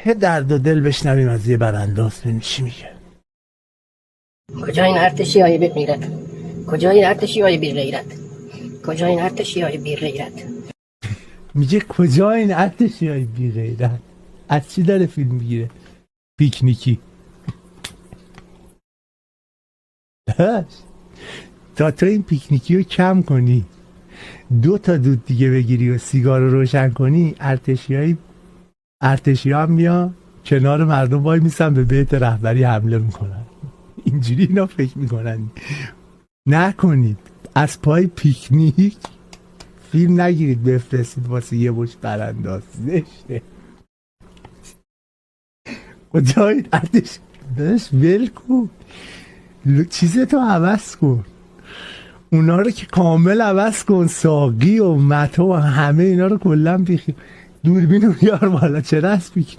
یه درد و دل بشنویم از یه برانداز ببینیم چی میگه. کجا این ارتشی های بی غیرت؟ کجا این ارتشی های بی غیرت؟ کجا این ارتشی های بی غیرت؟ میگه کجا این ارتشی های بی غیرت؟ از چی داره فیلم میگیره؟ پیکنیکی. تا تو این پیکنیکی رو کم کنی 2 تا دود دیگه بگیری و سیگار رو روشن کنی، ارتشی ها هم میان کنار مردم وای میسن به بیت رهبری حمله میکنن. اینجوری اینا فکر میکنن. نکنید. از پای پیکنیک فیلم نگیرید بفرستید واسه یه مش برانداز. زشته. کجای ارتش داشت ول کن، چیزتو عوض کن، اونا رو که کامل عوض کن، ساقی و متو و همه اینا رو کلا بیخی. دوربین رو بیار بالا، چرا از پیکنیک